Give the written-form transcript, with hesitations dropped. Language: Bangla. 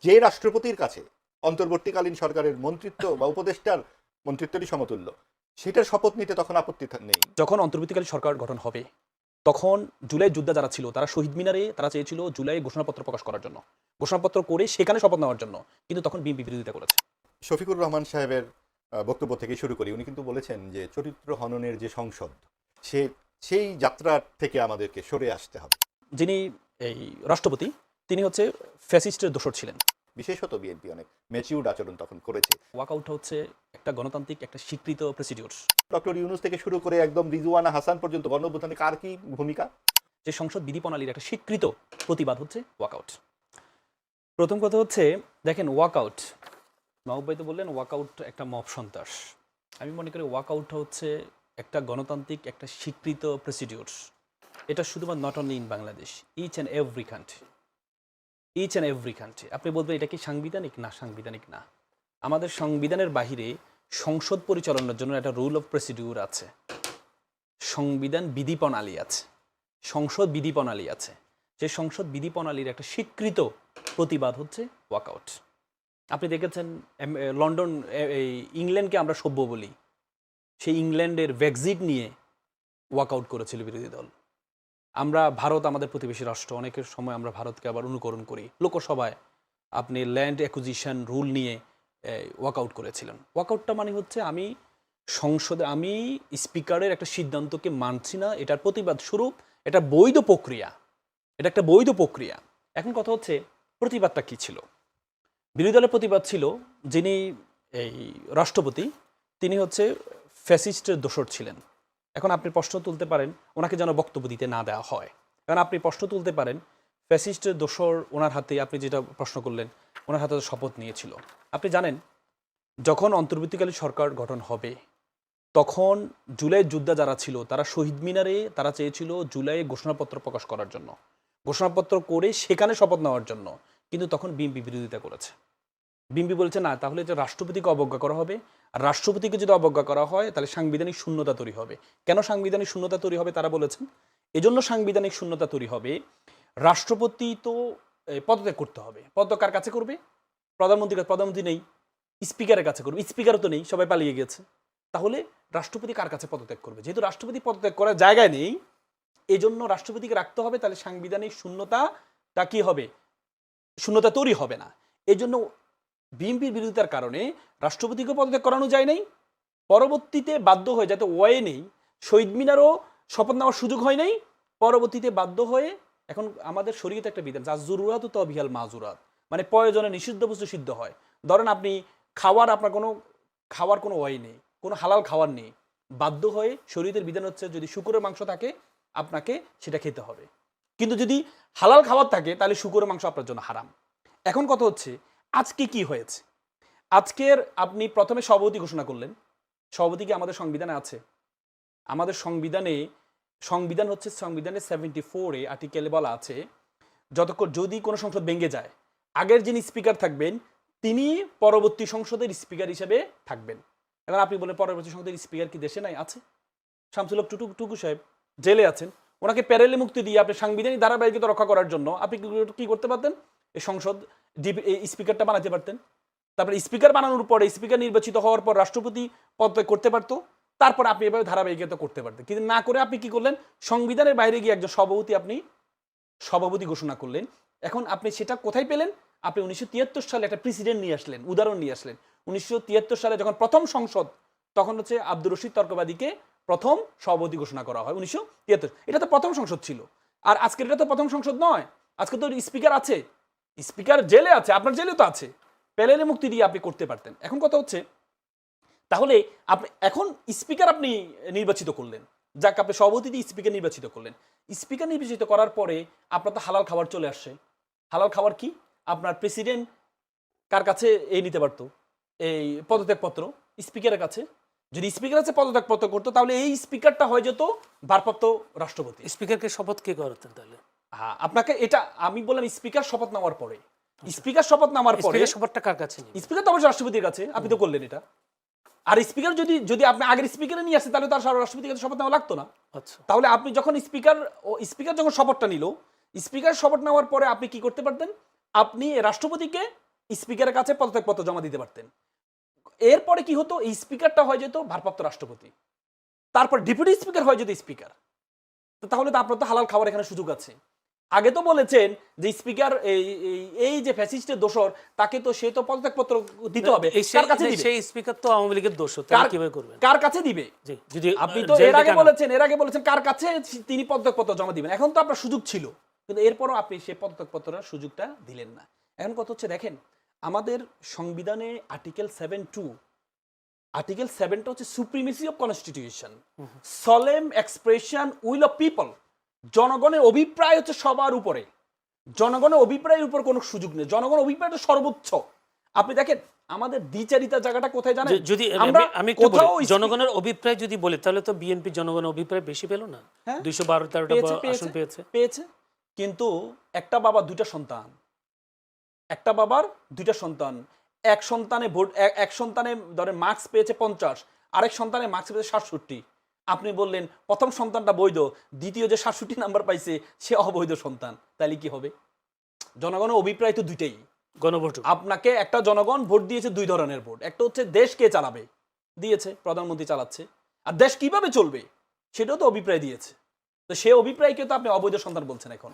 যে রাষ্ট্রপতির কাছে অন্তর্বর্তীকালীন সরকারের মন্ত্রিত্ব বা উপদেষ্টার মন্ত্রিত্বেরই সমতুল্য, সেটার শপথ নিতে তখন আপত্তি নেই। যখন অন্তর্বর্তীকালীন সরকার গঠন হবে তখন জুলাই যোদ্ধা যারা ছিল তারা শহীদ মিনারে তারা চেয়েছিল জুলাই ঘোষণাপত্র প্রকাশ করার জন্য, ঘোষণাপত্র করে সেখানে শপথ নেওয়ার জন্য, কিন্তু তখন বিএনপি বিরোধিতা করেছে। শফিকুর রহমান সাহেবের বক্তব্য থেকে শুরু করি, উনি কিন্তু বলেছেন যে চরিত্র হননের যে সংসদ, সেই যাত্রা থেকে আমাদেরকে সরে আসতে হবে। যিনি এই রাষ্ট্রপতি তিনি হচ্ছে ফ্যাসিস্টের দোসর ছিলেন। বিশেষত বিএনপি অনেক ম্যাচিউর্ড আচরণ তখন করেছে। ওয়াকআউট হচ্ছে একটা গণতান্ত্রিক একটা স্বীকৃত প্রসিডিউর। ডক্টর ইউনূস থেকে শুরু করে একদম রিজওয়ানা হাসান পর্যন্ত গণঅভ্যুত্থানে কার কি ভূমিকা? যে সংসদ বিধি প্রণালীর একটা স্বীকৃত প্রতিবাদ হচ্ছে ওয়াকআউট। প্রথম কথা হচ্ছে দেখেন ওয়াকআউট, মাহবুব ভাই তো বললেন ওয়াকআউট একটা মব সন্ত্রাস। আমি মনে করি ওয়াকআউটটা হচ্ছে একটা গণতান্ত্রিক একটা স্বীকৃত প্রসিডিউর। এটা শুধুমাত্র not only in Bangladesh, each and every country, each and every country. আপনি বলবেন এটা কি সাংবিধানিক? না, সাংবিধানিক না। আমাদের সংবিধানের বাহিরে সংসদ পরিচালনার জন্য একটা রুল অফ প্রসিডিউর আছে, সংবিধান বিধি প্রণালী আছে, সংসদ বিধি প্রণালী আছে। যে সংসদ বিধি প্রণালীর একটা স্বীকৃত প্রতিবাদ হচ্ছে ওয়াকআউট। আপনি দেখেছেন লন্ডন, এই ইংল্যান্ডকে আমরা সভ্য বলি, সেই ইংল্যান্ডের ব্রেক্সিট নিয়ে ওয়াকআউট করেছিল বিরোধী দল। আমরা ভারত আমাদের প্রতিবেশী রাষ্ট্র, অনেকের সময় আমরা ভারতকে আবার অনুকরণ করি। লোকসভায় আপনি ল্যান্ড অ্যাকুইজিশন রুল নিয়ে ওয়াকআউট করেছিলেন। ওয়াকআউটটা মানে হচ্ছে আমি সংসদে আমি স্পিকারের একটা সিদ্ধান্তকে মানছি না, এটার প্রতিবাদ স্বরূপ এটা বৈধ প্রক্রিয়া, এটা একটা বৈধ প্রক্রিয়া। এখন কথা হচ্ছে প্রতিবাদটা কি ছিল? বিরোধী দলের প্রতিবাদ ছিল যিনি এই রাষ্ট্রপতি তিনি হচ্ছে ফ্যাসিস্টের দোসর ছিলেন। এখন আপনি প্রশ্ন তুলতে পারেন ওনাকে যেন বক্তব্য দিতে না দেওয়া হয়। কারণ আপনি প্রশ্ন তুলতে পারেন ফ্যাসিস্টের দোসর ওনার হাতে, আপনি যেটা প্রশ্ন করলেন ওনার হাতে শপথ নিয়েছিল। আপনি জানেন যখন অন্তর্বর্তীকালীন সরকার গঠন হবে তখন জুলাই যোদ্ধা যারা ছিল তারা শহীদ মিনারে তারা চেয়েছিল জুলাই ঘোষণাপত্র প্রকাশ করার জন্য, ঘোষণাপত্র করে সেখানে শপথ নেওয়ার জন্য, কিন্তু তখন বিএনপি বিরোধিতা করেছে। বিএনপি বলছে না, তাহলে যে রাষ্ট্রপতিকে অবজ্ঞা করা হবে, আর রাষ্ট্রপতিকে যদি অবজ্ঞা করা হয় তাহলে সাংবিধানিক শূন্যতা তৈরি হবে। কেন সাংবিধানিক শূন্যতা তৈরি হবে তারা বলেছেন, এজন্য সাংবিধানিক শূন্যতা তৈরি হবে, রাষ্ট্রপতি তো পদত্যাগ করতে হবে। পদত্যাগ কার কাছে করবে? প্রধানমন্ত্রীর কাছে। প্রধানমন্ত্রী নেই, স্পিকারের কাছে করবে, স্পিকারও তো নেই, সবাই পালিয়ে গেছে। তাহলে রাষ্ট্রপতি কার কাছে পদত্যাগ করবে? যেহেতু রাষ্ট্রপতি পদত্যাগ করার জায়গায় নেই, এই জন্য রাষ্ট্রপতিকে রাখতে হবে, তাহলে সাংবিধানিক শূন্যতাটা কি হবে? শূন্যতা তৈরি হবে না। এই জন্য বিএনপির বিরোধিতার কারণে রাষ্ট্রপতিকে পদত্যাগ করানো যায় নাই, পরবর্তীতে বাধ্য হয়ে, যাতে ওয়ে নেই, শহীদ মিনারও শপথ নেওয়ার সুযোগ হয় নাই, পরবর্তীতে বাধ্য হয়ে এখন আমাদের শরীয়তে একটা বিধান যা জরুরাত তো বিহাল মাজুরাত, মানে প্রয়োজনে নিষিদ্ধ বস্তু সিদ্ধ হয়। ধরেন আপনি আপনার খাওয়ার কোনো ওয়ে নেই, কোনো হালাল খাওয়ার নেই, বাধ্য হয়ে শরীয়তের বিধান হচ্ছে যদি শুকরের মাংস থাকে আপনাকে সেটা খেতে হবে, কিন্তু যদি হালাল খাবার থাকে তাহলে শুকরের মাংস আপনার জন্য হারাম। এখন কথা হচ্ছে আজকে কি হয়েছে? আজকের আপনি প্রথমে সভাপতি ঘোষণা করলেন। সভাপতি কি আমাদের সংবিধানে আছে? আমাদের সংবিধান হচ্ছে সংবিধানের 74 আর্টিকেলে বলা আছে যতক্ষণ যদি কোনো সংসদ ভেঙে যায় আগের যিনি স্পিকার থাকবেন তিনি পরবর্তী সংসদের স্পিকার হিসেবে থাকবেন। এখন আপনি বলেন পরবর্তী সংসদের স্পিকার কি দেশে নাই? আছে। শামসুল হক টুকু সাহেব জেলে আছেন, ওনাকে প্যারেলে মুক্তি দিয়ে আপনি সাংবিধানিক ধারাবাহিকতা রক্ষা করার জন্য আপনি কি করতে পারতেন? এই সংসদ স্পিকারটা বানাতে পারতেন। তারপরে স্পিকার বানানোর পরে স্পিকার নির্বাচিত হওয়ার পর রাষ্ট্রপতি পদত্যাগ করতে পারতো, তারপর আপনি এভাবে ধারাবাহিকতা করতে পারতেন। কিন্তু না করে আপনি কি করলেন? সংবিধানের বাইরে গিয়ে একজন সভাপতি ঘোষণা করলেন। এখন আপনি সেটা কোথায় পেলেন? আপনি 1973 সালে একটা প্রেসিডেন্ট নিয়ে আসলেন, উদাহরণ নিয়ে আসলেন। 1973 সালে যখন প্রথম সংসদ, তখন হচ্ছে আব্দুর রশিদ তর্কবাদীকে প্রথম সভাপতি ঘোষণা করা হয় 1973। এটা তো প্রথম সংসদ ছিল। আর আজকের এটা তো প্রথম সংসদ নয়, আজকে তো স্পিকার আছে, স্পিকার জেলে আছে, আপনার জেলেও তো আছে, প্যানেলে মুক্তি দিয়ে আপনি করতে পারতেন। এখন কথা হচ্ছে তাহলে আপনি এখন স্পিকার আপনি নির্বাচিত করলেন, যাক আপনি সভাপতি দিয়ে স্পিকার নির্বাচিত করলেন। স্পিকার নির্বাচিত করার পরে আপনার তো হালাল খাবার চলে আসছে। হালাল খাবার কি? আপনার প্রেসিডেন্ট কার কাছে নিতে পারতো এই পদত্যাগপত্র? স্পিকারের কাছে। যদি স্পিকার আছে পদত্যাগপত্র করতো তাহলে এই স্পিকারটা হয়ে যেত ভারপ্রাপ্ত রাষ্ট্রপতি। স্পিকারকে শপথ কে করতেন তাহলে? হ্যাঁ, আপনাকে এটা আমি বললাম স্পিকার শপথ নেওয়ার পরে। স্পিকার শপথ নেওয়ার পরে শপথটা কার কাছে? স্পিকার তো অবশ্যই রাষ্ট্রপতির কাছে। আপনি তো করলেন এটা। আর স্পিকার যদি আপনি আগের স্পিকারে নিয়ে আসেন তাহলে তার রাষ্ট্রপতির কাছে শপথ নেওয়া লাগতো না। আচ্ছা, তাহলে আপনি যখন স্পিকার যখন শপথটা নিল, স্পিকার শপথ নেওয়ার পরে আপনি কি করতে পারতেন? আপনি রাষ্ট্রপতিকে স্পিকারের কাছে পদত্যাগপত্র জমা দিতে পারতেন। এরপরে কি হতো, এই স্পিকারটা হয়ে যেত ভারপ্রাপ্ত রাষ্ট্রপতি, তারপর ডেপুটি স্পিকার হয়ে যেত স্পিকার। তো তাহলে তো আপনার তো হালাল খাওয়ার এখানে সুযোগ আছে। আগে তো বলেছেন যে স্পিকার এই যে ফ্যাসিস্টের দোসর, তাকে তো সে তো পদত্যাগপত্র দিতে হবে। কার কাছে দিবে? সেই স্পিকার তো আওয়ামী লীগের দোষ, তাহলে কিভাবে করবেন? কার কাছে দিবে? জি, যদি আপনি তো জেল এর আগে থেকে বলেছেন কার কাছে তিনি পদত্যাগপত্র জমা দিবেন। এখন তো আপনার সুযোগ ছিল, কিন্তু এরপরও আপনি সেই পদত্যাগপত্রের সুযোগটা দিলেন না। এখন কথা হচ্ছে, দেখেন আমাদের সংবিধানে আর্টিকেল 7(2), আর্টিকেল 7টা হচ্ছে supremacy of constitution, solemn expression will of people. জনগণের অভিপ্রায় হচ্ছে সবার উপরে, জনগণের অভিপ্রায়ের উপর কোনো সুযোগ নেই, জনগণের অভিপ্রায়টা সর্বোচ্চ। আপনি দেখেন আমাদের দ্বিচারিতা জায়গাটা কোথায় জানেন? যদি আমি একটু বলি, জনগণের অভিপ্রায় যদি বলি, তাহলে তো বিএনপি জনগণের অভিপ্রায় বেশি পেল না? 212-13টা আসন পেয়েছে। কিন্তু একটা বাবা দুইটা সন্তান, একটা বাবার দুইটা সন্তান, এক সন্তানে ভোট, এক সন্তানে ধরেন মার্কস পেয়েছে 50, আরেক সন্তানে মার্কস পেয়েছে 67। আপনি বললেন প্রথম সন্তানটা বৈধ, দ্বিতীয় যে 67 নাম্বার পাইছে সে অবৈধ সন্তান, তাহলে কি হবে? জনগণের অভিপ্রায় তো দুইটাই। গণভোট আপনাকে একটা জনগণ ভোট দিয়েছে দুই ধরনের ভোট, একটা হচ্ছে দেশ কে চালাবে দিয়েছে, প্রধানমন্ত্রী চালাচ্ছে, আর দেশ কিভাবে চলবে সেটাও তো অভিপ্রায় দিয়েছে। তো সে অভিপ্রায়কে তো আপনি অবৈধ সন্তান বলছেন এখন।